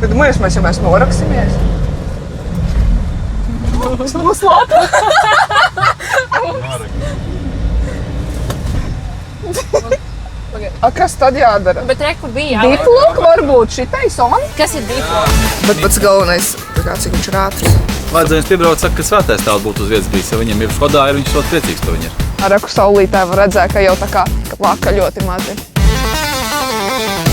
Tad mēs noraksimies. Tas būs labi. Kas tad jādara? Bet kur bija Deep-look varbūt šitais on? Kas ir deep-look? Bet pats galvenais, cik viņš ir ātrs. Vajadzējums piebraukt, saka, ka svētais tēls būtu uz vietas bijis. Ja viņam ir Škodā, viņš ļoti priecīgs, ka viņi ir. Ar aku saulītē var redzēt, ka jau tā kā laka ļoti mazi.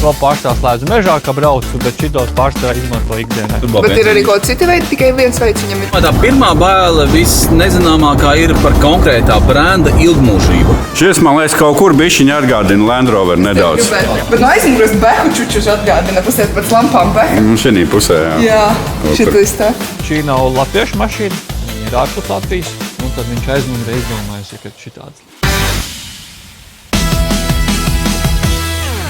Vēl pārstāv slēdzu mežā, ka braucu, bet šitos pārstāv izmanto ikdienai. Bet ir arī kaut citi veidi, tikai viens veids viņam ir. Tā pirmā baile visnezināmākā ir par konkrētā brenda ilgmūžību. Šis, man liekas, kaut kur bišķiņi atgādina Land Rover nedaudz. Bet no aizmugures behu čučuši atgādina, pasiet pēc lampām behu. Šinī pusē, jā. Jā, šitais tā. Šī nav latviešu mašīna, viņa ir ārpus Latvijas, un tad viņš aizmugurē izdomājusi, ka šitāds.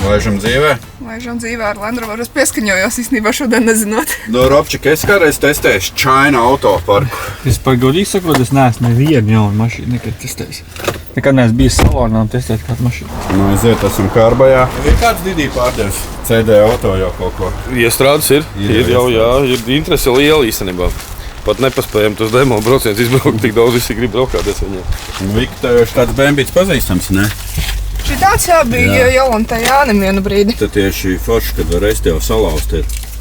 Laižam dzīvē? Laižam dzīvē ar Land Rover. Es pieskaņojos īstenībā šodien nezinot. No Robčika, es kādreiz testēšu China autoparku. Es par godīgi sakot, es neesmu nevienu jaunu mašīnu nekad testējis. Nekad neesmu bijis salonā un testēt kādu mašīnu. Nu, aiziet, esam kārbajā. Ir kāds didī pārdevis? CD auto jau kaut ko. Iestrādes ir. Ir jau, jā, ir interese liela īstenībā. Pat nepaspējam tos demo braucienus izbraukt, tik daudz visi grib braukāties viņiem. Vika, tev jau tāds bēmbīts pazīstams, ne? Šitāds jā bija Jolanta Jānim vienu brīdi. Tad tieši forši, kad varēs tev salauzt.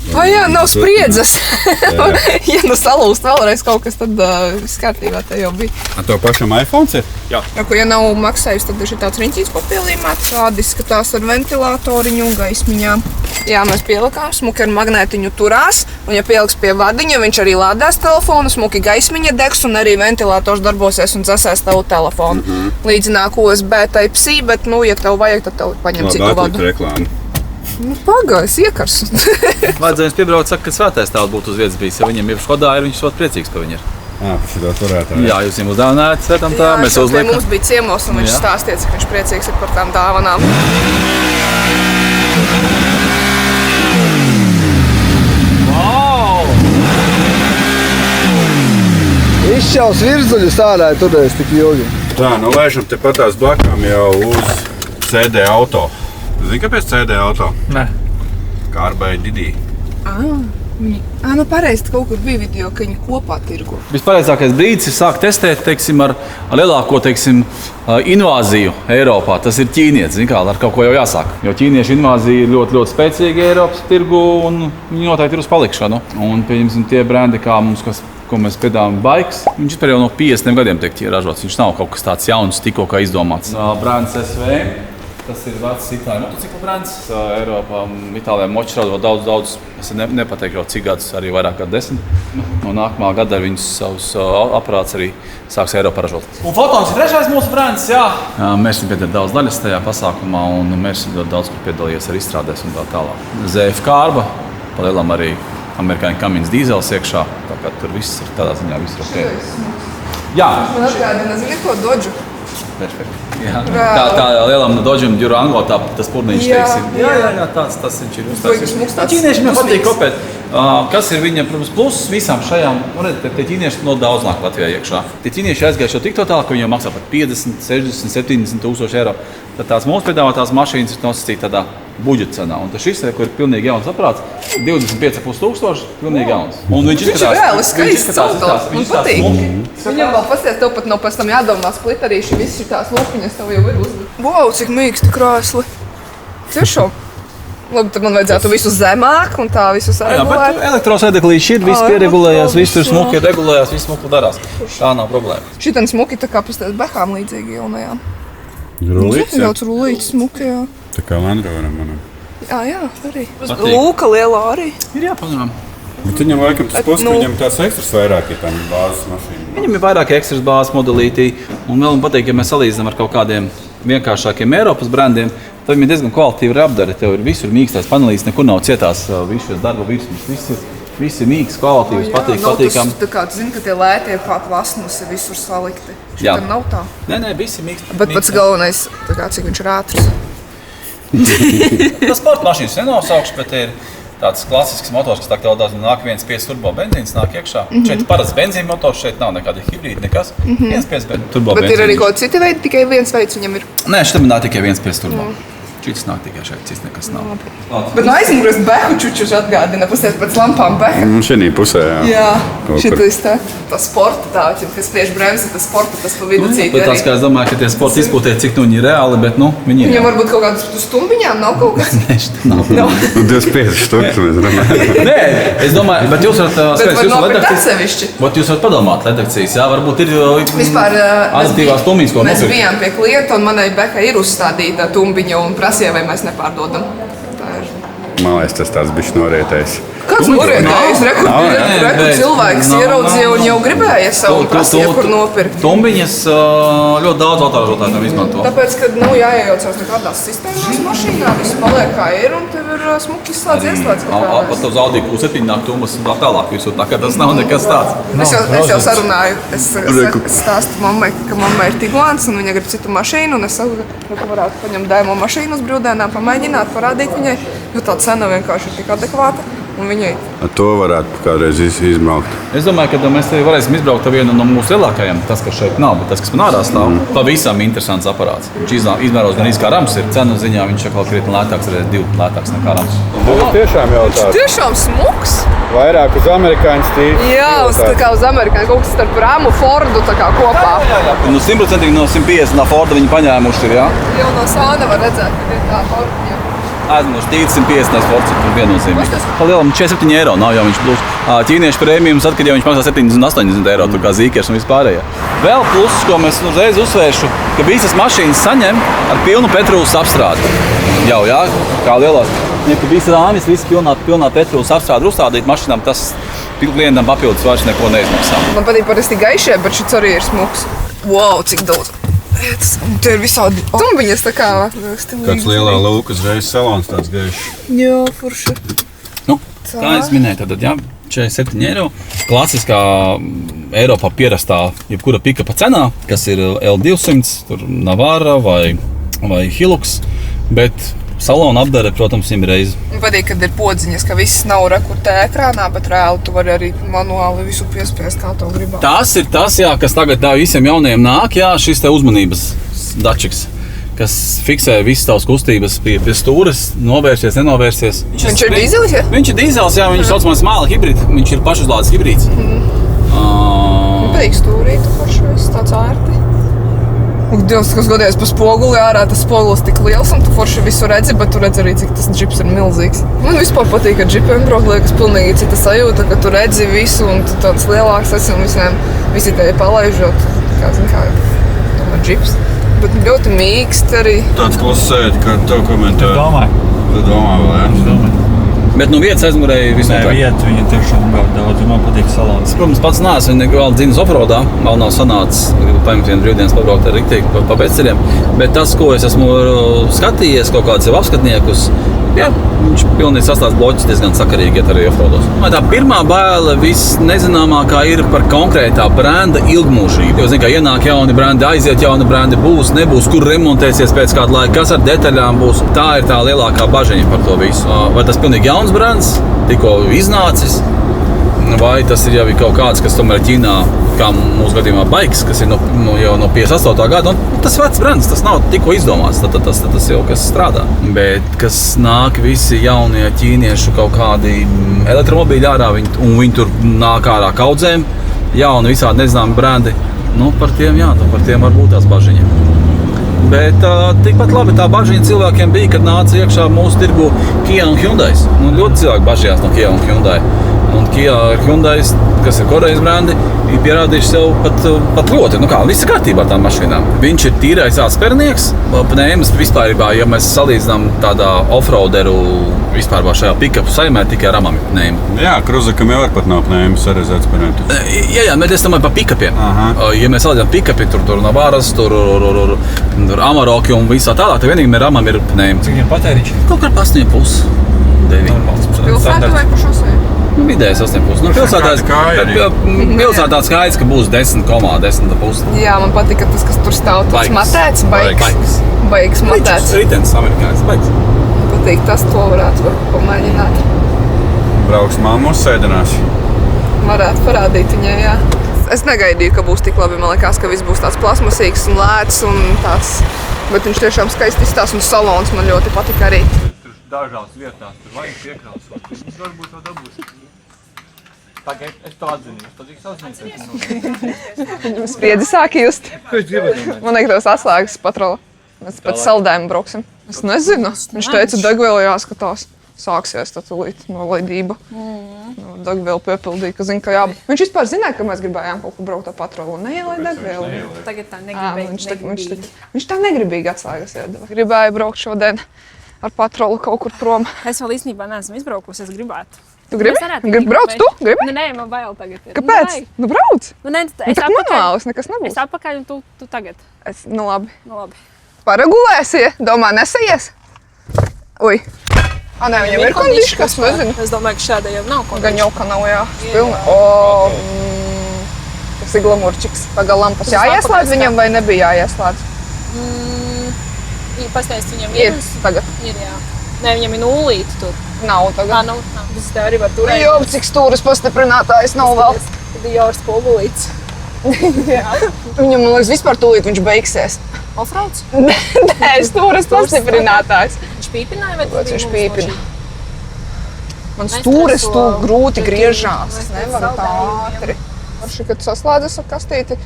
Jā, nav spriedzes. Ja nu salūst vēlreiz kaut kas, tad viss kārtībā te jau bija. Tev pašam iPhones ir? Jā. Ja nav maksājis, tad ir tāds riņķīts papildījumāts. Tādi izskatās ar ventilatoriņu, gaismiņām. Jā, mēs pielikām, smuki ar magnētiņu turās. Un ja pieliks pie vadiņa, viņš arī lādās telefonu, smuki gaismiņa degs un arī ventilators darbosies un dzasēs tavu telefonu. Līdzi nāk USB Type-C, bet, ja tev vajag, tad tev paņem citu vadu. Reklāmu. Pagājis, iekars. Vajadzējums piebraukt, saka, ka svētais tēls būtu uz vietas bijis. Ja viņam ir Škodā, viņš ļoti priecīgs, ka viņi ir. Par šito turētāju. Jā, jūs viņam uzdāvinājāt svētam tā, mēs uzliekam. Mums bija ciemos un viņš stāstīja, cik viņš priecīgs ir par tām dāvanām. Izšķaus virzuļus ārā, turēs tik ilgi. Tā, nu laižam te patās blakām jau uz CD auto. Zini, kāpēc CD auto? Nē. Kārbai didī. Nu pareizi, kaut kur bija video, ka viņi kopā tirgo. Vispareizākais brīdis ir sākt testēt, teiksim, ar lielāko, teiksim, invāziju Eiropā. Tas ir ķīnietis, zin kā, ar kaut ko jau jāsāk. Jo ķīniešu invāzija ir ļoti, ļoti spēcīga Eiropas tirgu un viņi noteikti ir uz palikšanu. Un, pieņemsim, tie brendi, kā mums, ko mēs piedāvājam bikes, viņš vispār jau no 50 gadiem tiek ražots. Viņš nav kaut kas tāds jauns, tikko kā izdomāts. Brands SV. Tas ir vecs itāļu motociklu brands. Eiropā Itālijā moči ražo daudz. Es nepateikšu, cik gadus, arī vairāk kā 10. No nākamā gada viņus savus aparātus arī sāks Eiropā ražot. Un Fotons ir trešais mūsu brands, jā. Mēs viņam piedalījām daudz daļas tajā pasākumā, un mēs ļoti daudz kur piedalījies arī izstrādēs un tā tālāk. ZF Karba, palielam arī amerikāņu Cummins dīzels iekšā, tā kā tur viss ir tādā ziņā, viss ir ok. Jā. Man atgādina, zini ko, Dodžu? Perfekti. Jā. Tā lielam Dodžam Durango, tas purniņš, teiksim. Jā, tāds viņš ir. Ķīniešiem jau patīk kopēt. Kas ir viņa, protams, pluss visām šajām, tie ķīnieši no daudz nāk Latvijā iekšā. Tie ķīnieši aizgājuši jau tik tālu, ka viņiem maksā pat 50, 60, 70 tūkstoši eiro. Tad tās mūsu piedāvātās mašīnas ir nosacīti tādā budžeta cenā. Un tas šis, kur ir pilnīgi jauns aparāts, 25,5 tūkstoši, pilnīgi jauns. Un viņš izskatās, reāli skaists autos, man patīk. Viņam vēl pasies, tev pat nav pēc tam jādomā splitarīši, viss šitās lupiņas tev jau ir uzlikt. Wow, cik mīksti krāsli. Tiešām. Labi, tad man vajadzētu visu zemāk un tā visu saregulēt. Jā, bet elektrosēdeklīši ir, viss pieregulējās, viss tur smuki regulējās, viss smuki darās. Tā nav problēma. Šitan smuki tā kā pasties behām līdzīgi jaunajām. Rulīts, jā? Ļoti rulīts smuki, jā. Tā kā Land Roveram manam. Jā, arī. Lūka lielā arī. Ir jāpaņem. Bet viņam laikam tas puses, ka viņam tās ekstras vairāk ir tam bāzes mašīna. Viņam ir vairāk ekstras bāzes modelītī. Un vēl man patīk, ja mēs salīdzinām ar kaut kādiem vienkāršākiem Eiropas brandiem, tad viņi diezgan kvalitīvi ir apdari. Tev ir visur mīkstais panelīs, nekur nav cietās visu darba virsmas. Viss ir mīgs, kvalitīvs, patīkam. Tā kā tu zini, ka tie lētie plasmas ir visur salikti. Šitam nav tā. Nē, viss ir mīgs. Bet pats galvenais, tā kā cik viņš ir ātrs. Tas sporta mašīnas nenosaukšu, bet ir tāds klasisks motors, kas tā nāk 1.5 turbo benzīns, nāk iekšā. Šeit ir parasts benzīna motors, šeit nav nekāda hibrīda, nekas. 1.5 turbo benzīns. Bet ir arī kaut citi veidi, tikai viens veids viņam ir? Nē, šitam nāk tikai 1.5 turbo. Šis nāk tikai šeit, cits nekas nav. Bet no aizmugures behu čučuši atgādina, pasies pēc lampām beha. Šī pusē, Jā, Kaut šitais tā sporta tāķim, kas spiež bremzi, tas sporta, tas pa vidu cīti Bet tās, kā es domāju, ka tie sporta izpūtē, cik viņi ir reāli, bet, viņi ir. Viņam varbūt kaut kādas stumbiņām nav kaut kas. Nē, šitā nav. 25 stūks mēs runājam. Nē, es domāju, bet jūs varat Bet skaidrs, var jūs nopirkt redakcijas. atsevišķi. Bet jūs varat padomāt, redakcijas, jā, varbūt ir Vispār aditīvās tumbiņas, ko mēs nopirkt. bijām pie klienta un manai bekai ir uzstādīta tumbiņa un prasīja, vai mēs nepārdodam. Tā ir. Man liekas, tas tāds bišķi norietējis. Kāds norietējis? Reku bet- cilvēks nav, ieraudzīja un jau gribēja savu un prasīja, kur Tu- nopirkt. Tumbiņas ļoti daudz autoražotājiem izmanto. Tāpēc, ka jāiejaucās nekādās sistēmās mašīnā, viss paliek kā ir un tev ir smuki izslēdz ieslēdz. Pat uz Audi Q7 nāk tumbas un tā tālāk visur, tā kā tas nav nekas tāds. Es jau sarunāju, es stāstu mammai, ka mammai ir Tiguans un viņa grib citu mašīnu, un es saku, ka varētu paņemt dēmo mašīnu uz brīvdienām, pamēģināt, parādīt viņai, jo tā cena vienkārši ir tik adekvāta, un viņai Ar to varētu kādreiz izbraukt. Es domāju, ka mēs te varēsim izbraukt ar vienu no mūsu lielākajiem. Tas, kas šeit nav, bet tas, kas man ārā stāv, pavisam interesants aparāts. Viņš izmēros gan kā rams ir, cenu ziņā viņš ir kaut krietni lētāks, arī 2 lētāks nekā rams. Tiešām jau tāds tiešām smuks. vairāk uz amerikāņu stīlu. Jā, tā kā uz Amerikāņu kaut kas starp Ramu, Fordu tā kā kopā. Nu, 100% no 150 no Forda viņi paņēmuši ir, jā? Jau no sāna var redzēt, ka ir tā Forda. Aizmirst, tīts 150 Fords ir viennozīmīgi. Pa lielam 47 eiro nav jau viņš plus. Ķīniešu prēmijums atkal jau viņš maksā 70-80 eiro, tur kā zīkers un vispārējā. Vēl pluss, ko mēs uzreiz uzsvēršu, ka visas mašīnas saņem ar pilnu petrūlas apstrādi. Jau, jā, kā lielās. Ja visi rāmis, visi pilnā petrūlas apstrādi uzstādīt mašīnām, tas klientam papildus vairs neko neizmaksā. Man patīk parasti gaišie, bet šis arī ir smuks. Wow, cik daudz! Tur ir visādi tumbiņas tā kā stilīgi. Kāds lielā lūka uzreiz salons tāds gaišs. Jā, forši. Nu, kā es minēju, tad jā, 47 eiro. Klasiskā Eiropā pierastā jebkura pikapa cenā, kas ir L200, tur Navara vai Hilux, bet salona apdare, protams, 100 reizi. Man patīk, kad ir podziņas, ka viss nav rekurtē ekrānā, bet reāli tu vari arī manuāli visu piespiest, kā to gribā. Tas ir tas, jā, kas tagad visiem jaunajiem nāk, jā, šis te uzmanības dačiks, kas fiksē visas tavas kustības pie stūres, novērsies, nenovērsies. Viņš ir dīzelis, ja? Viņš ir dīzels, jā, viņš saucamais māla hibrīds, viņš ir pašuzlādes hibrīds. Man patīk stūrīt, forši viss tāds ērti. Dievs, kas godējas pa spoguli ārā, tas spogulis tik liels un tu forši visu redzi, bet tu redzi arī, cik tas džips ir milzīgs. Man vispār patīk, ka džipiem braukt, liekas pilnīgi cita sajūta, ka tu redzi visu un tu tāds lielāks esi un visi tevi palaižot, kā zin kā, tomēr džips. Bet ļoti mīkst arī. Tāds klusēt, kad tev komentē. Domāju. Tu domā vēl, jā? Bet no vietas aizmugurēji visu Nē, notiek. vieta viņa tiešām ļoti daudz, man patīk salons. Protams, pats neesmu nekad vēl dzimis offroadā, vēl nav sanācis, gribu paņemt vienu brīvdienas pabraukt ar riktīgi pa pēcceļiem. Bet tas, ko es esmu skatījies, kaut kādus jau apskatniekus, jā, viņš pilnīgi sastāsts bloķis diezgan sakarīgi iet arī offroados. Tā pirmā baile visnezināmākā ir par konkrētā brenda ilgmūžību. Jo, zin, kā ienāk jauni brendi, aiziet jauni brendi, būs, nebūs, kur remontēsies pēc kāda laika, kas ar detaļām būs. Tā ir tā lielākā bažiņa par to visu. Vai tas pilnīgi jauns brands, tikko iznācis, vai tas ir jau kaut kāds, kas tomēr Ķīnā, kā mūsu gadījumā baigs, kas ir jau no 58. gada. Tas ir vecs brands, tas nav tikko izdomāts, tas jau kas strādā. Bet kas nāk visi jaunie ķīniešu kaut kādi elektromobīļi ārā, un viņi tur nāk ārā kaudzēm, jauni visādi nezināmi brandi. Par tiem var būt tās bažiņas. Bet tikpat labi tā bažiņa cilvēkiem bija, kad nāca iekšā mūsu tirgu Kia un Hyundai. Ļoti cilvēki bažījās no Kia un Hyundai. Un Kia un Hyundai, kas ir Korejas brandi, ir pierādījuši sev pat ļoti. Viss ir kārtībā ar tām mašīnām. Viņš ir tīrais atspērnieks. Pneimas vispārībā, ja mēs salīdzinām tādā offroaderu vispār šajā pikapu saimē, tikai ramam ir pneima. Jā, kruzakam jau var pat nav pneimas arī atspērnēt. Jā, bet es domāju par pikapiem. Ja mēs salīdzinām pikapi, tur Navaras, tur Amaroki un visā tālāk, tad vienīgi ramam ir pneima. Cik viņam patēriņš? Kaut kā 8,5, 9. Pilsēta vai pa šosei? Vidējais 8,5. Pilsētā skaidrs, ka būs 10,10,5. Jā, man patīk, ka tas, kas tur stāv, tāds matēts, baigs matēts. Ritens amerikānis, baigs. Man patīk tas, to varētu pamēģināt. Brauks mammu sēdinās. Varētu parādīt viņai, jā. Es negaidīju, ka būs tik labi. Man liekas, ka viss būs tāds plasmasīgs un lēts un tāds Bet viņš tiešām skaisti izstāsta un salons man ļoti patika arī. Tur dažās vietās, tur vajag piekrāsot. Mums varbūt to dabūs. Tagad es to atzinīšu, tad ik sazināties. Spriedzi sāk just. Ko es gribētu? Man liekas, tos atslēgas patrola. Mēs pēc saldējumu brauksim. Es nezinu. Viņš teica, degvielu jāskatās. Sāksies tā tūlīt nolaidība. Degvielu piepildīja, ka zina, ka jā. Viņš vispār zināja, ka mēs gribējām kaut ko braukt ar patrolu. Neielai degvielu. Tagad tā negribīgi. Viņš tā negribīgi atslēgas iedeva. Gribēja braukt šodien ar patrolu kaut kur prom. Es vēl īstenībā neesmu izbraukusi, es gribētu. Tu gribi? Es varētu Gribi braukt tu? Gribi? Nē, man bail tagad. Kāpēc? Nu brauc! Nu, nē, Nu tak manuālis nekas Es nebūs. atpakaļ un tu tagad. Nu labi. Nu, labi. Paragulēsi, domā, nesajies? Ui. Nē, viņam ir kondiši, kas nezinu. Es domāju, ka šāda jau nav kondiši. Gan jau, ka nav, jā. Pilna. Tas ir glamurčiks. Pagal lampas jāieslēdz viņam vai nebija jāieslēdz? Pastāst viņam Ir tagad. Ir, jā. Nē, viņam ir nulīti tur. Nav tagad. Nav. Tas tev arī var turēt. Jo, cik stūris pastiprinātājs nav vēl. Tad ir Jārs Pogulīts. Viņam, man liekas, vispār tūlīt viņš beigsies. Offroads? Nē, stūris pastiprinātājs. Viņš pīpināja vai Kāds viņš pīpina? Man Mēs stūris traso- tu grūti griežās. Mēs Es nevaru tā saldējumiem. ātri. Varši, kad saslēdzas ar kastīti,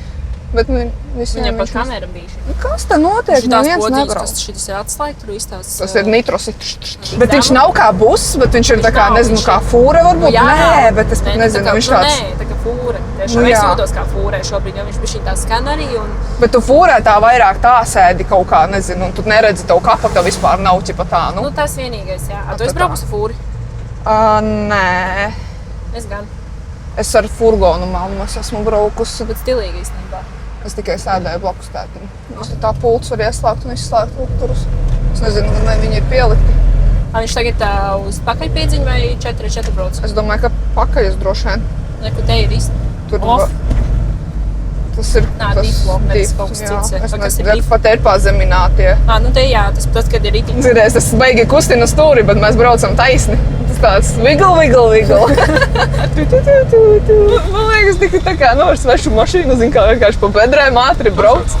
bet visiem Viņam pat viņš... kamera bija. Kas tā notiek? Šitās Neviens podziņas, nebrauc. kas šitas ir atslēgt, tur izstās. Tas ir nitros. Bet viņš nav kā buss, bet viņš ir tā kā, nav, nezinu, viņš kā ir- fūre varbūt. Jā. Nē, bet es pat Nē, nezinu, tā kā- viņš tāds... Nē, tā kā fūre. Tiešām Nu, es jā. jūtos kā fūrē šobrīd, jo viņš bija šī tā skan arī. Un... Bet tu fūrē tā vairāk tā sēdi kaut kā, nezinu, un tu neredzi tavu kapaka vispār nav ķipa tā, Nu, tas vienīgais, jā. Tu tā esi braukusi fūri? Nē, Es gan. es ar furgonu mammas esmu braukusi. Bet stilīgi īstenībā. Es tikai sēdēju blakus tētim. Mums tā pults var ieslēgt un izslēgt lukturus. Es nezinu, vai viņi ir pielikti. Viņš tagad uz pakaļpiedziņu vai 4 brauc? Es domāju, ka pakaļas droši vien. Neko te ir īsti. Tur Off. Tas ir Nā, diplo, nevis kaut kas jā. cits. Es Vai kas ir nezinu, dip? pat ir pazeminātie. Nu te jā, tas, kad ir rītīgi. Zinies, es baigi kustinu stūri, bet mēs braucam taisni. Tas tāds vigl. Man liekas, tikai tā kā no ar svešu mašīnu, zin kā vienkārši pa bedrēm ātri brauc.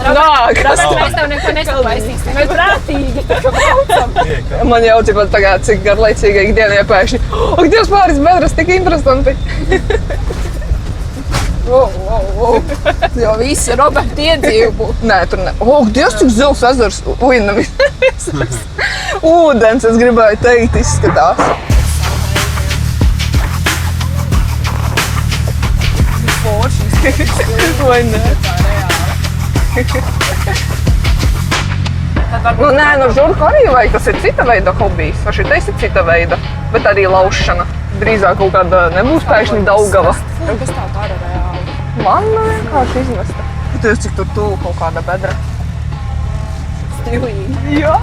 Nāk! Robert, mēs tev neko nesapaisīsim. Mēs prātīgi tā kā braucam. Man jau ķipa tagad, cik garlaicīga ikdiena iepēkšņi. Ak, Dievs, pāris bedras, tik interesanti. Wow. Jo visi Robert iedzīvu būtu. Nē, tur ne. Ak, Dievs, cik zils ezers. Ui, nevis. Ūdens, es gribēju teikt, izskatās. Vai ne? Nu, nē, no žurka arī vajag, tas ir cita veida hobijs. Vai šitais ir cita veida, bet arī laušana. Drīzāk kaut kāda nebūs pēkšņi Daugava. Kas tā tā ir reāli? Man vienkārši izmesta. Jūs cik tur tuvu kaut kāda bedra. Stilīgi. Jā,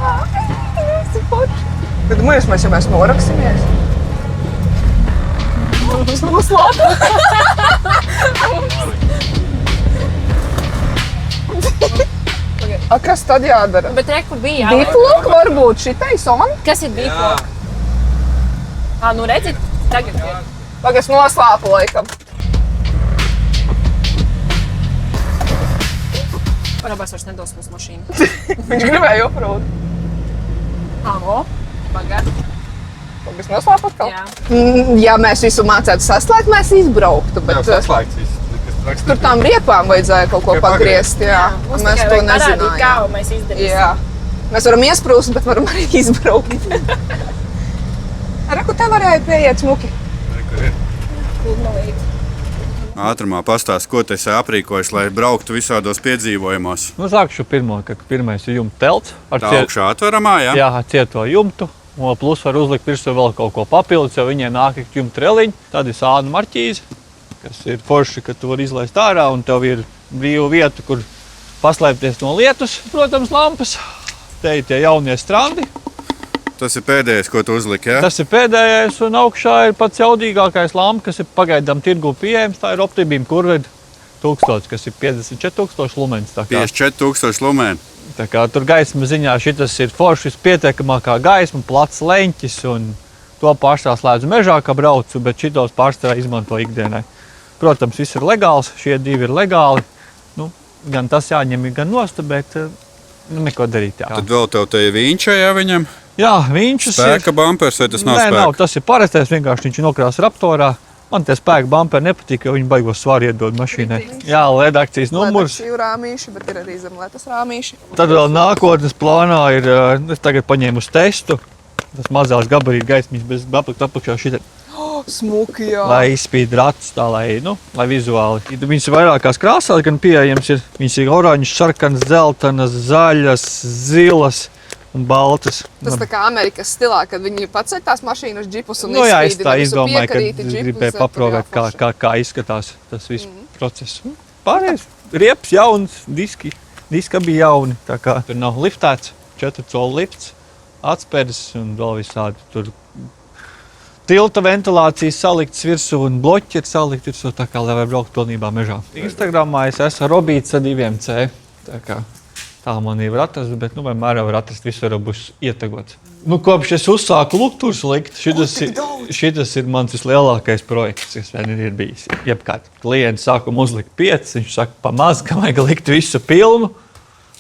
tas ir forši. Bet domājies, ja mēs noraksimies. Tas būs labi. A, kas tad jādara? Bet re, kur bija Diflok varbūt šitais on? Kas ir diflok? Nu redzi, tagad ir. Pagas noslēpu laikam. Roberts vairs nedos mums mašīnu. Viņš gribēja joprot. Pagad. Pagas noslēpu atkal? Jā. Ja mēs visu mācētu saslēgt, mēs izbrauktu, bet saslēgts viss. tur tām riepām vajadzēja kaut ko Tikai pagriezt, jā. Mums Mēs tikai to vajag parādīt, nezinājām. kā mēs izdarīsim. Jā. Mēs varam iesprūst, bet varam arī izbraukt. Reku, te varēja pieiet smuki. Pludmalīt. Ātrumā pastāst, ko tu esi aprīkojis, lai brauktu visādos piedzīvojumos. Nu, sākšu pirmo, ka pirmais ir jumta telts. Tā augšā atveramā, jā? Jā, ar cieto jumtu. Un plus var uzlikt virsū vēl kaut ko papildus, jo viņai nāk jumta reliņi. Tad ir sānu marķīze, kas ir forši, ka tu vari izlaist ārā un tev ir brīva vieta, kur paslēpties no lietus. Protams, lampas. Te ir tie jaunie strandi. Tas ir pēdējais, ko tu uzliki, jā? Tas ir pēdējais, un augšā ir pats jaudīgākais lampa, kas ir pagaidām tirgū pieejams. Tā ir Optibīm Kurved 1000, kas ir 54,000 lumens. 54,000 lumēni. Tā kā tur gaisma ziņā šitas ir foršs, pietiekamākā gaisma, plats leņķis, un to pārstrāslēdzu mežā, kā braucu, bet šitos pārstrā izmanto ikdienai. Protams, viss ir legāls, šie divi ir legāli. Nu, gan tas jāņem, gan nost, bet neko darīt. Jā, Tad vēl tev te ir viņš, ja viņam jā viņš spēka bumpers, vai tas nav Nē, spēka? nav, tas ir parastais, vienkārši viņš ir nokrās Raptorā. Man tie spēka bumperi nepatīk, jo viņi baigos svaru iedod mašīnai. Jā, redakcijas numurs. Ledaksiju rāmīši, bet ir arī zem letas rāmīši. Tad vēl nākotnes plānā ir, es tagad paņēmu uz testu, tas mazās gabarīta gaismiņas bez aplikt apakšā šitā, Smuki, jā. lai izspīd ratus tā, lai vizuāli. Viņas ir vairākās krāsās, gan pieejams ir. Viņas ir oranžas, sarkanas, dzeltenas, zaļas, zilas un baltas. Tas tā kā Amerikas stilā, kad viņi paceļ tās mašīnas džipus un Jā, es tā visu izdomāju, ka piekarīti džipus, gribēju tur paprovēt, jāforšo. kā izskatās tas viss process. Pārējais, rieps, jauns, diski bija jauni, tā kā tur nav liftēts, 4 colu lifts, atspērs un vēl visādi tur. Tilta ventilācijas saliktas virsū un bloķi ir salikti virsū, tā kā lai var braukt pilnībā mežā. Instagramā es esmu Robīts ar 2C, tā kā tā man jau var atrast, bet vienmēr var atrast, visu var būs ietegots. Kopš es uzsāku luktūras likt, šitas ir mans vislielākais projekts, kas vien ir bijis. Jebkārt, klients sākuma uzlikt 5, viņš saka, pamaz, ka vajag likt visu pilnu.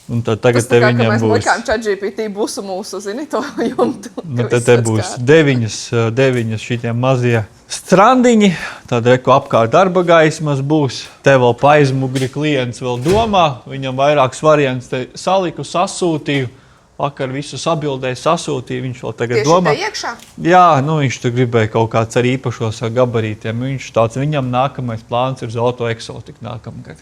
Un tad tagad Tas tā kā, ka viņam mēs būs. likām ChatGPT busu mūsu, zini, to jumtu. Tad te būs 9 šitie mazie strandiņi. Tad reku apkārt darba gaismas būs. Te vēl pa aizmugri klients vēl domā. Viņam vairāks variants te saliku, sasūtīju. Vakar visu sabildēju, sasūtīju. Viņš vēl tagad domā. Tieši te iekšā? Jā, viņš tur gribēja kaut kāds ar īpašos gabarītiem. Viņam nākamais plāns ir uz auto eksotiku nākamgad.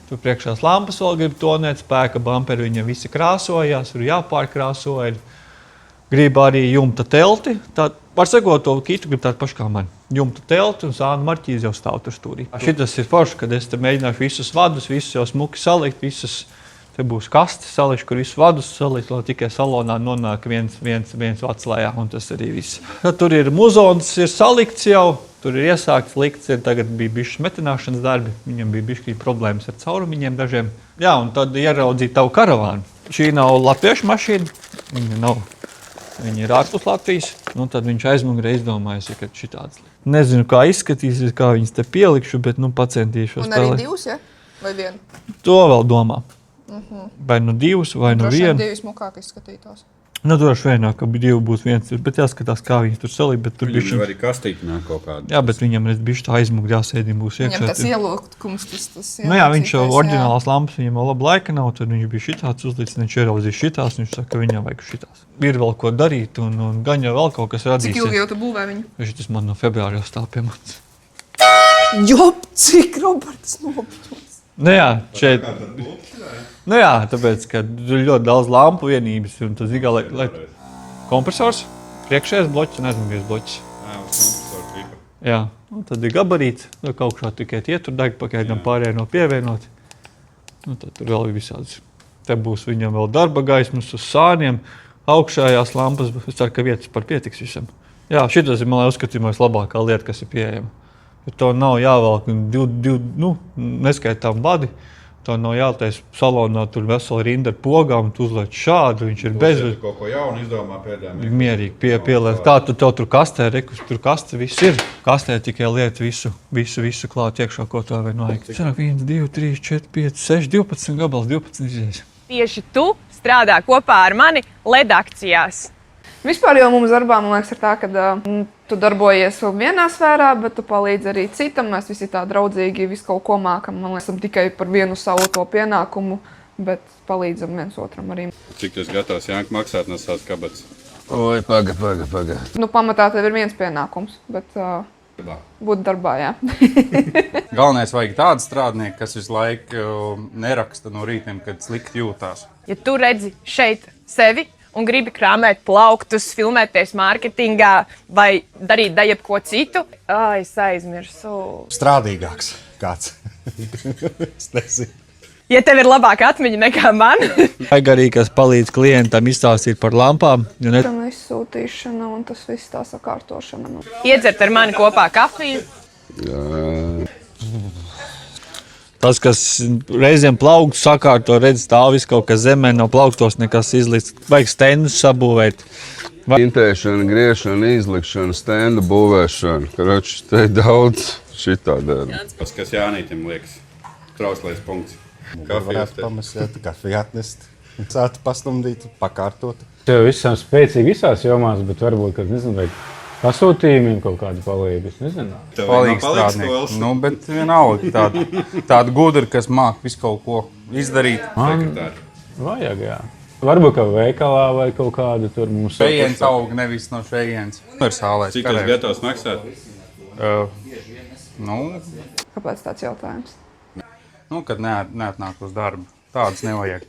Tur priekšās lampas vēl grib tonēt, spēka bumperi viņam visi krāsojās, tur jāpārkrāso. Grib arī jumta telti. Var sakot, to kitu grib tādu pašu kā man. Jumta telti un sāna marķīzi jau stāv tur stūrī. Šitas ir forši, kad es te mēģināšu visus vadus, visus jau smuki salikt, visus. Te būs kastes salikšu, kur visu vadus salikt, lai tikai salonā nonāk viens vads lejā, un tas arī viss. Tad tur ir muzons, ir salikts jau, tur ir iesākts likts, tagad bija bišķi metināšanas darbi, viņam bija bišķi problēmas ar caurumiņiem dažiem. Jā, un tad ieraudzīja tavu karavānu. Šī nav latviešu mašīna, viņa ir ārpus Latvijas, un tad viņš aizmugurē izdomājis, ka šitāds. Nezinu, kā izskatīsies, kā viņas te pielikšu, bet pacentīšos. Un arī 2, ja? Vai 1? To vēl domā. Vai 2, vai 1. Droši vien 2 smukāk izskatītos. Droši vien, ka 2 būs 1, bet jāskatās, kā viņas tur salīja. Viņam jau arī kastīti nāk kaut kāda. Jā, bet viņam redz bišķi tā aizmugri jāsēdī būs iekšā. Viņam tas ielūkums, tas Jā, viņš jau oriģinālās lampas, viņam vēl laba laika nav, tad viņš bija šitāds uzlicis, viņš ieraudzīja šitās, viņš saka, ka viņam vajag šitās. Ir vēl ko darīt, un gan jau vēl kaut kas radīsies. Cik ilgi jau tu būvē viņu? Tas man no februāra jau stāv pie manis. Jop, cik Roberts nopļūst. Tāpēc, ka ir ļoti daudz lampu vienības, un tas ir kompresors, priekšējais bloķis un aizmugries bloķis. Jā, un tad ir gabarīts, kaut kā tikai ietur deg, pakaidām pārējai nav pievienoti. Tad tur vēl ir visādas. Te būs viņam vēl darba gaismas uz sāniem, augšējās lampas, es ceru, ka vietas par pietiks visam. Jā, šitas ir, man uzskatījumais, labākā lieta, kas ir pieejama. To nav jāvelk neskaitām vadi. To nav jātais salonā, tur vesela rinda ar pogām, tu uzliec šādu, viņš ir bez... Kaut ko jaunu izdomā pēdējām. Mierīgi pieliet. Kā tu tev tur kastē, rekus, tur kaste viss ir. Kastē tikai liet visu klāt iekšā, ko tā vai noaik. Sanāk 1, 2, 3, 4, 5, 6, 12 gabals, 12 izējas. Tieši tu strādā kopā ar mani LED akcijās. Vispār jau mums darbā, man liekas, ir tā, ka tu darbojies vienā sfērā, bet tu palīdzi arī citam. Mēs visi tā draudzīgi visu kaut ko mākam. Man liekas, tikai par vienu savu to pienākumu, bet palīdzam viens otram arī. Cik tu esi gatavs, Janka, maksāt no savas kabatas? Oi, paga. Pamatā tev ir viens pienākums, bet būt darbā, jā. Galvenais vajag tādu strādnieku, kas visu laiku neraksta no rītiem, kad slikti jūtās. Ja tu redzi šeit sevi un gribi krāmēt plauktus, filmēties mārketingā vai darīt jebko citu, es aizmirsu. Strādīgāks kāds. Es nezinu. Ja tev ir labāka atmiņa nekā man. Vajag arī, kas palīdz klientam izstāstīt par lampām. Tam izsūtīšana un tas viss tā sakārtošana. Iedzert ar mani kopā kafiju. Tas, kas reizēm plauktu sakārto, redz stāv viss kaut kas zemē, no plauktos nekas izlīdz. Vajag stendus sabūvēt. Intēšana, griešana, izlikšana, stendu būvēšana. Karoči, te daudz šitā dara. Kas Jānītim liekas? Trauslais punkts. Varētu pamesēt, kafiju atnest. Sāta pastumdīt, pakārtot. Tev esam spēcīgi visās jomās, bet varbūt, kad nezinu, vai pasūtījumiem kaut kādu palīdzību, es nezinu. Palīgs strādnieks. Nu, bet vienalga tāda gudra, kas māk visu kaut ko izdarīt. Vajag, jā. Varbūt, ka veikalā vai kaut kāda tur mums... Šejienes aug, nevis no šejienes. Cik tas gatavs maksāt? Kāpēc tāds jautājums? Nu, kad neatnāk uz darbu. Tādas nevajag.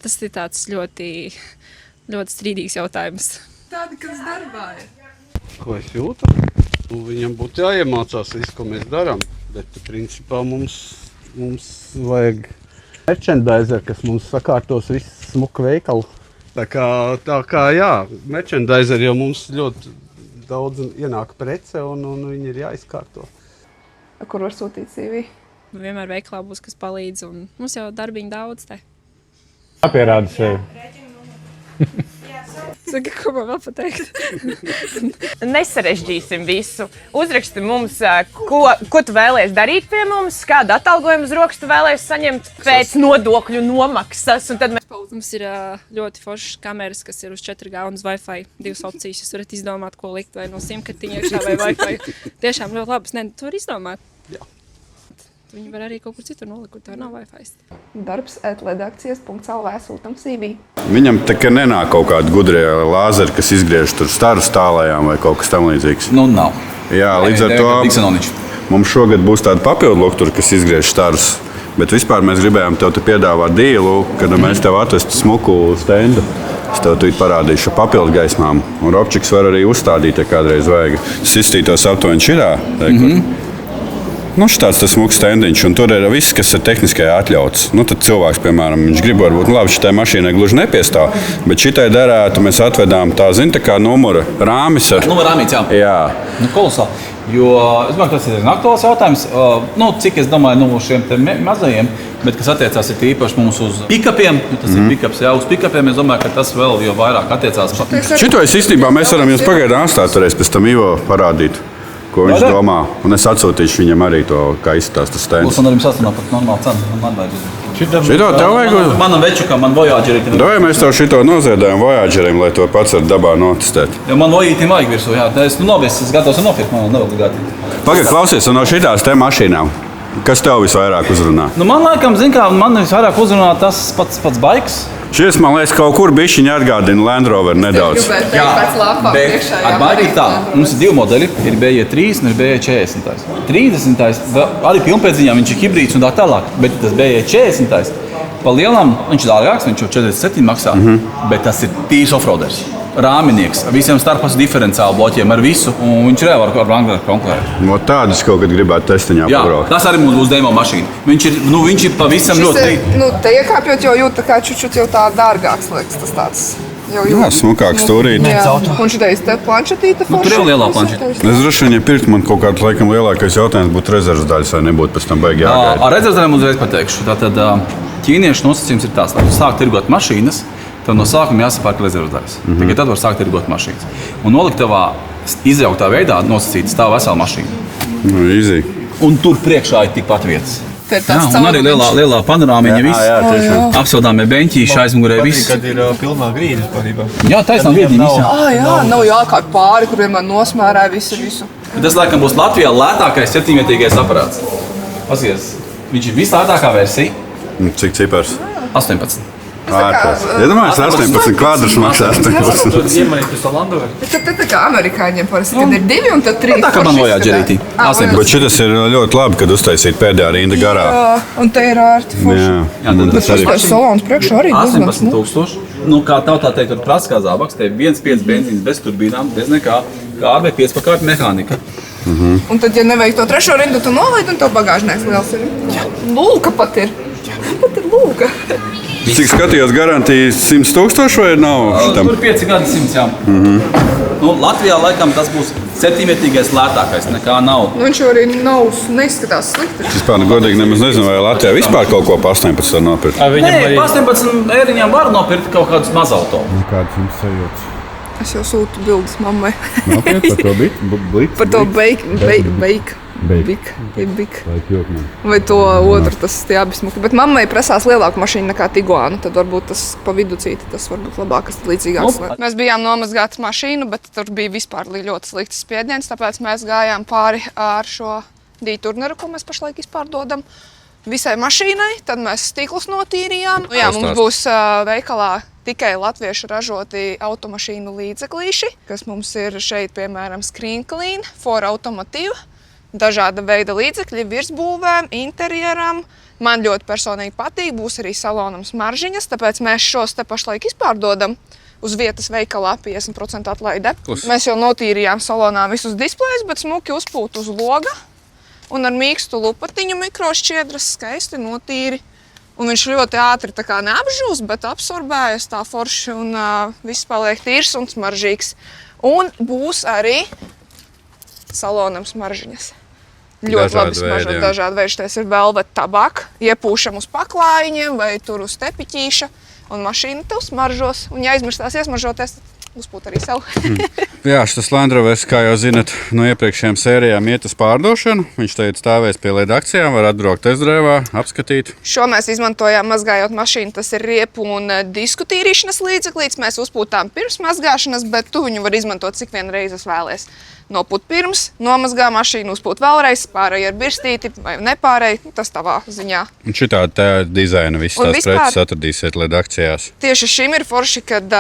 Tas ir tāds ļoti, ļoti strīdīgs jautājums. Tādi, kas darbā ir. Ko es jūtu? Viņam būtu jāiemācās viss, ko mēs darām. Bet, principā, mums vajag merchandiser, kas mums sakārtos visu smuku veikalu. Tā kā jā, merchandiser jau mums ļoti daudz ienāk prece un viņi ir jāizkārto. Kur var sūtīt CV? Vienmēr veikalā būs, kas palīdz, un mums jau darbiņi daudz te. Jāpierāda sevi. Saka, ko man vēl pateikt? Nesarežģīsim visu. Uzraksti mums, ko tu vēlies darīt pie mums, kādu atalgojumu uz rokas tu vēlies saņemt pēc nodokļu nomaksas. Un tad Mums ir ļoti foršas kameras, kas ir uz 4G un uz Wi-Fi. 2 opcijas, jūs varat izdomāt, ko likt, vai no simkartiņa iekšā vai Wi-Fi. Tiešām ļoti labas. Nē, tu vari izdomāt. Jā. Viņi var arī kaut kur citur nolikt, kur tā nav Wi-Fi. darbs@redakcijas.lv sūtam CV. Viņam tā kā nenāk kaut kāda gudrie lāzeri, kas izgriež tur starus tālējām vai kaut kas tam līdzīgs. Nu, nav. Jā, līdz ar to mums šogad būs tāda papildu loktura, kas izgriež starus. Bet vispār mēs gribējām tev piedāvāt dīlu, kad mēs tev atvestu smuku stendu. Es tev tūlīt parādīšu ar papildu gaismām. Un Robčiks var arī uzstādīt, ja kādreiz vajag. Sistītos aptuveni šitā. Nu, štāds tas smuks stendiņš, un tur ir viss, kas ir tehniski atļauts. Nu, tad cilvēks, piemēram, viņš grib varbūt, labi, šitai mašīnai gluži nepiestāv, bet šitai derētu, mēs atvedām tā, zini, tā kā numura rāmis ar... Numura rāmīts, jā. Jā. Nu, kolosāli. Jo es domāju, tas ir aktuāls jautājums. Nu, cik es domāju, no šiem mazajiem, bet kas attiecās ir īpaši mums uz pikapiem, tas ir pikaps, jā, uz pikapiem, es domāju, ka tas vēl jau vairāk attiecās. Šito es īstenībā mēs varam jums pagaidām atstāt, pēc tam Ivo parādīt, ko viņš domā. Un es atsūtīšu viņam arī to, kā izskatās tas stends. Un arī mums sastāv par normālu cenu. Šito tev vajag? Manam večukam, man Voyagerītim. Vai mēs tev šito noziedējam Voyagerim, lai to pats ar dabā notestēt? Jo man Voyagerītim vajag virsū, jā. Es esmu gatavs nopirkt, man nav obligāti. Pagaid, klausies, un no šitās te mašīnām, kas tev visvairāk uzrunā? Nu, man laikam, zin kā, man visvairāk uzrunā tas pats baiks. Šis, man liekas, kaut kur bišķiņi atgādina Land Rover nedaudz. Jā, bet ar baigi ir tā. Mums ir 2 modeļi, ir BJ30 un ir BJ40. 30. Arī pilnpēdziņā viņš ir hibrīds un tā tālāk, bet tas BJ40. Pa lielam viņš ir dārgāks, viņš jau 47 maksā, bet tas ir tīrs offroaders. Rāminieks, ar visiem starpus diferenciālu bloķiem, ar visu, un viņš reāli var Wrangler konkurēt. No tādas kaut kad gribētu testiņā pabraukt. Jā, tas arī mums būs demo mašīna. Viņš ir pavisam ļoti... Te iekāpjot jau jūt tā kā čučut jau tā dārgāks, liekas, tas tāds. Jā, smukāks stūrīt. Jā, un šitais te planšetīta forša. Tur jau lielā planšetīta. Es droši vien, ja pirkt man kaut kāds laikam lielākais jautājums būtu rezerves daļas, vai nebūtu pēc tam baigi jāgaida. Ar rezerves daļām uzreiz pateikšu. Tātad ķīniešu nosacījums ir tāds, lai tu sāk tirgot mašīnas, tad no sākuma jāsapērk rezerves daļas. Tikai tad var sākt tirgot mašīnas. Un noliktavā izjauktā veidā nosacīta stāv vesela mašīna. Nu, easy. Un tur priekšā ir tikpat vietas. Jā, un arī lielā panorāmiņa viss. Apsildāmie beņķīši aizmugurē viss. Kad ir pilnā grīda parībā. Jā, taisnām grīdiņa visā. Jā, nav jākāp pāri, kur vienmēr nosmērē visu. Tas laikam būs Latvijā lētākais 7-vietīgais aparāts. Paskaties, viņš ir vislētākā versija. Cik cipars? 18. Iedomājies, 18 kvadrus maksā 18. Iemaitu Salandover. Bet tad tā kā amerikāņiem parasti, kad ir 2 un tad 3. Tā kā man Voyagerītī. Bet šitas ir ļoti labi, kad uztaisīt pēdējā rinda garā. Jā, un te ir ārti forši. Jā, bet tas salons priekšā arī 18,000. Nu, kā tautā teikt, tur prasa kā zābaks, te 1,5 benzīns bez turbīnām, bez nekā, kā ar 5 pakārt mehānika. Un tad, ja nevajag to 3. rindu, tu nolaid un to bagāžnieks liels ir. Lūka pat ir. Pat ir lūka. Cik skatījos, garantijas 100,000 vai nav? Tur 5 gadi 100, jā. Nu, Latvijā laikam tas būs 7-vietīgais lētākais, nekā nav. Nu, viņš jau arī neizskatās slikti. Es pār godīgi nemaz nezinu, vai Latvijā vispār kaut ko pa 18 var nopirkt. Nē, pa 18 eiriņām var nopirkt kaut kādus mazauto. Kāds jums sajūtas? Es jau sūtu bildes mammai. Nopietni par to bliku? Par to Big. Vai to otru, tas tie abi smuki. Bet mammai prasās lielāku mašīnu nekā Tiguanu, tad varbūt tas pa viducīti tas varbūt labākas, līdzīgāks. Mēs bijām nomazgāt mašīnu, bet tur bija vispār ļoti slikts spiediens, tāpēc mēs gājām pāri ar šo D-turneru, ko mēs pašlaik izpārdodam visai mašīnai, tad mēs stiklus notīrījām. Jā, mums būs veikalā tikai latviešu ražoti automašīnu līdzeklīši, kas mums ir šeit, piemēram, Screen Clean, For Automotive, dažāda veida līdzekļi virsbūvēm, interjeram. Man ļoti personīgi patīk, būs arī salonam smaržiņas, tāpēc mēs šos te pašlaik izpārdodam uz vietas veikalā 50% atlaide. Mēs jau notīrījām salonā visus displejus, bet smuki uzpūt uz loga un ar mīkstu lupatiņu mikrošķiedras skaisti notīri. Un viņš ļoti ātri tā kā neapžūs, bet absorbējas tā forši un viss paliek tīrs un smaržīgs. Un būs arī salonam smaržiņas. Ļoti labi smaržo, dažādi veidi. Tas ir velvet tabak, iepūšam uz paklājiņiem vai tur uz tepiķīša. Un mašīna tev smaržos. Un ja aizmirstās iesmaržoties, tad uzpūt arī sev. Jā, šis Land Rovers, kā jau zinat, no iepriekšējām sērijām iet uz pārdošanu. Viņš tagad stāvēs pie redakcijām, var atbraukt testdrēvā, apskatīt. Šo mēs izmantojām mazgājot mašīnu. Tas ir riepu un disku tīrīšanas līdzeklīts. Mēs uzpūtām pirms mazgāšanas, bet tu viņu var izmantot cik vien reizes vēlies. Nopūt pirms, nomazgā mašīnu, uzpūt vēlreiz, pārēj ar birstīti vai nepārēj, tas tavā ziņā. Un šitādi tā dizaina visas tās preces atradīsiet redakcijās. Tieši šim ir forši, kad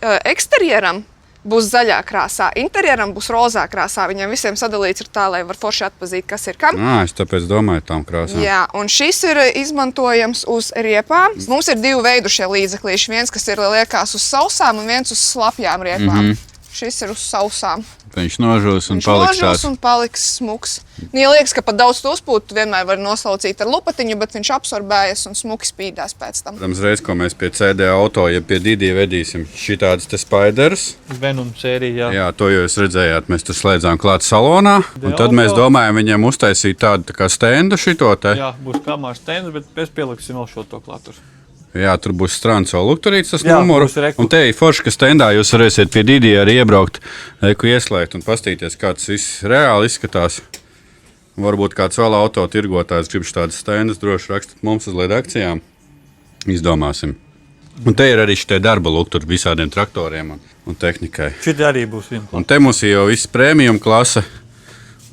eksterjeram būs zaļā krāsā, interjeram būs rozā krāsā. Viņiem visiem sadalīts ir tā, lai var forši atpazīt, kas ir kam. Es tāpēc domāju tām krāsām. Jā, un šis ir izmantojams uz riepām. Mums ir divi veidu šie līdzeklīši. Viens, kas ir liekās uz sausām un viens uz slapjām riepām. Šis ir uz sausām. Viņš nožūs un paliks smuks. Ja liekas, ka pat daudz to uzpūt, vienmēr var noslaucīt ar lupatiņu, bet viņš absorbējas un smuki spīdās pēc tam. Protams, reiz, ko mēs pie CD auto, ja pie Didija vedīsim šitādas te Spiders. Venom sērija, jā, to jūs redzējāt, mēs tur slēdzām klāt salonā. Un tad mēs domājam viņiem uztaisīt tādu tā kā stendu šito te. Jā, būs kamā stends, bet mēs pieliksim vēl šo to klātur. Jā, tur būs Stranco lukturīts tas numuru. Un te ir forši, ka stendā jūs varēsiet pie Didija arī iebraukt, ieslēgt un pastīties, kā tas viss reāli izskatās. Varbūt kāds vēl auto tirgotājs grib tādas stendas, droši rakstat mums uz redakcijām. Izdomāsim. Un te ir arī šitie darba lukturi visādiem traktoriem un tehnikai. Šitie arī būs viens. Un te mums ir jau viss premium klase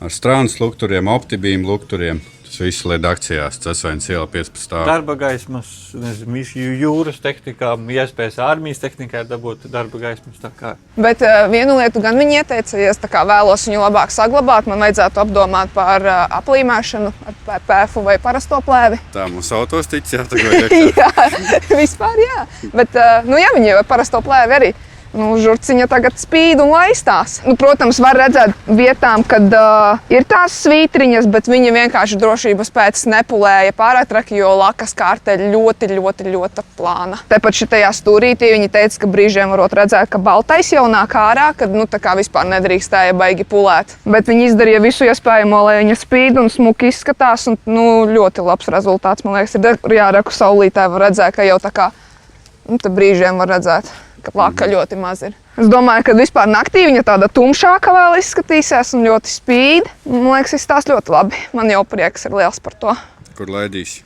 ar Strānas lukturiem, Optibīm lukturiem. Tas viss redakcijās, Cesvains iela 15. Darba gaismas, jūras tehnikām, iespējas armijas tehnikai dabūt darba gaismas. Bet vienu lietu gan viņi ieteica, ja es vēlos viņu labāk saglabāt, man vajadzētu apdomāt par aplīmēšanu ar PPF vai parasto plēvi. Tā mums autos tic, jā, tagad iekšā. Jā, vispār jā. Bet, ja viņi ar parasto plēvi arī. Žurciņa tagad spīd un laistās. Protams, var redzēt vietām, kad ir tās svītriņas, bet viņi vienkārši drošības pēc nepulēja pārātraki, jo lakas kārteļ ļoti plāna. Tepat šitajā stūrītī viņi teica, ka brīžiem varot redzēt, ka baltais jau nāk ārā, kad tā kā vispār nedrīkstēja baigi pulēt. Bet viņi izdarīja visu iespējamo, lai viņa spīd un smuki izskatās, un ļoti labs rezultāts, man liekas, ir jāreku saulītē var redzēt, ka jau tā kā, te brīžiem var redzēt. Ka laka ļoti maz ir. Es domāju, ka vispār naktī viņa tāda tumšāka vēl izskatīsies un ļoti spīd. Man liekas, izstās ļoti labi. Man jau prieks ir liels par to. Kur laidīsi?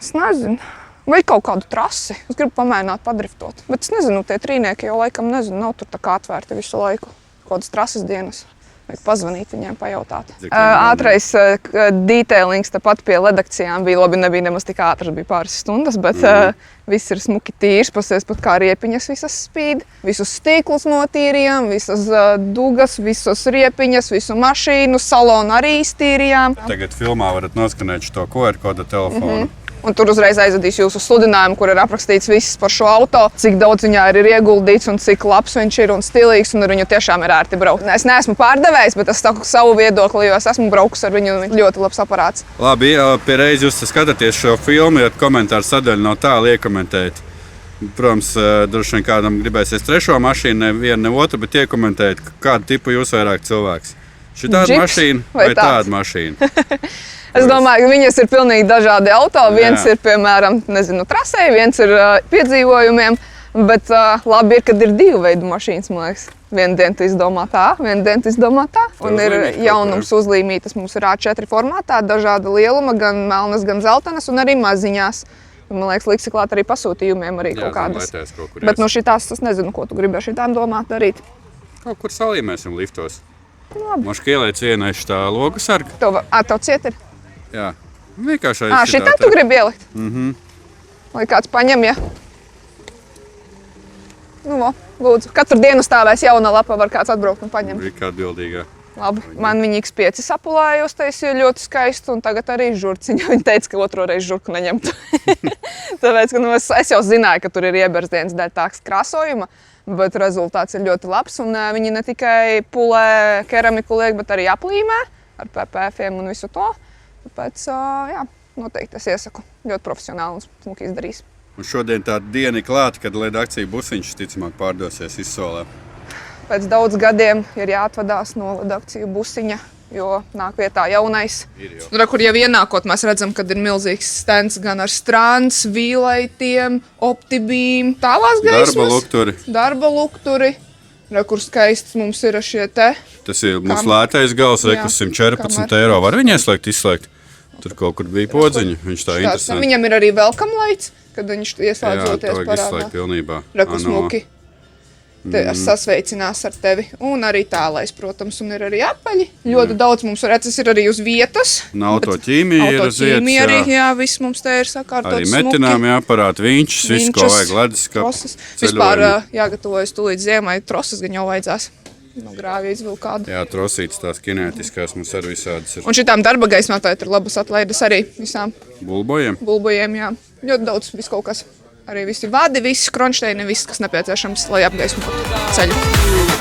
Es nezinu. Vai kaut kādu trasi. Es gribu pamēģināt padriftot. Bet es nezinu, tie trīnieki jau laikam nezinu, nav tur tā kā atvērti visu laiku. Kādas trases dienas. Vajag pazvanīt viņiem, pajautāt. Ātrais detailings tepat pie redakcijām bija labi, nebija nemaz tik ātrs, bija pāris stundas, bet viss ir smuki tīrs, pasies pat kā riepiņas visas spīd. Visus stīklus notīrījām, visas dugas, visas riepiņas, visu mašīnu, salonu arī iztīrījām. Tagad filmā varat noskanēt šo QR koda telefonu. Un tur uzreiz aizvedīs jūsu sludinājumu, kur ir aprakstīts viss par šo auto, cik daudz viņā ir ieguldīts un cik labs viņš ir un stilīgs, un ar viņu tiešām ir ērti braukt. Es neesmu pārdevējs, bet es saku savu viedokli, jo es esmu braukus ar viņu, ļoti labs aparāts. Labi, pie reizi jūs skatāties šo filmu, ja komentāru sadaļu nav tālu iekomentēt. Protams, droši vien kādam gribēsies trešo mašīnu, ne vienu, ne otru, bet iekomentēt, kādu tipu jūs vairāk cilvēks. Šitāda mašīna vai tāda mašīna? Es domāju, ka viņas ir pilnīgi dažādi auto. Viens ir, piemēram, trasei, viens ir piedzīvojumiem. Bet labi ir, kad ir 2 veidu mašīnas, man liekas. Vienu dienu tu izdomā tā, vienu dienu tu izdomā tā. Un ir jaunums uzlīmītas, mums ir A4 formātā, dažāda lieluma, gan melnas, gan zeltainas, un arī maziņās. Man liekas, liksi klāt arī pasūtījumiem arī kaut kādas. Bet no šitās es nezinu, ko tu gribi ar šitām domāt darīt. Kaut kur salīmēsim liftos. Moška ieliec ienaiš tā logu sarga. Tev ciet ir? Jā. Vienkārši aizsitāt. Šitā tu gribi ielikt? Lai kāds paņem, ja? Nu, lūdzu. Katru dienu stāvēs jauna lapa, var kāds atbraukt un paņemt. Rika atbildīgā. Labi. Man viņa X5 sapulāja uztaisīja ļoti skaistu, un tagad arī žurciņa. Viņa teica, ka otro reizi žurku neņemtu. Tāpēc, ka es jau zināju, ka tur ir iebersdienas dēļ tāks krāsojuma, bet rezultāts ir ļoti labs, un viņi ne tikai pulē keramiku liek, bet arī aplīmē ar PPF-iem un visu to. Tāpēc, jā, noteikti es iesaku. Ļoti profesionāli un smuki izdarīs. Un šodien tāda diena ir klāta, kad LED akcija busiņš ticamāk pārdosies izsolē. Pēc daudz gadiem ir jāatvadās no LED akciju busiņa, jo nāk vietā jaunais. Kur jau ienākot, mēs redzam, ka ir milzīgs stends gan ar strāns, vīlaitiem, optibīm, tālās gaismas. Darba lukturi. Kur skaists mums ir šie te. Tas ir mūsu lētais gals, rekus 114 eiro. Var viņu izslēgt? Tur kaut kur bija podziņa, viņš tā interesanti. Viņam ir arī welcome lights, kad viņš ieslēdzoties parādā. Jā, to vajag izslēgt pilnībā. Reku smuki. Sasveicinās ar tevi. Un arī tālais, protams, un ir arī apaļi. Ļoti daudz mums redz, ir arī uz vietas. Un autoķīmija ir uz vietas, jā. Arī, jā, viss mums te ir sakārtots smuki. Arī metināmi aparāti, vinčs, viss, ko vajag, leduskap, vispār jāgatavojas tūlīt ziemai, trosas gan jau vajadzās. No grāvja izvilkt kādu. Jā, trosītas tās kinētiskās mums arī visādas ir. Un šitām darba gaismātāji ir labas atlaides arī visām. Bulbojiem? Bulbojiem, jā. Ļoti daudz, viss kaut kas. Arī visi vadi, visi kronšteini, viss, kas nepieciešams, lai apgaismotu ceļu.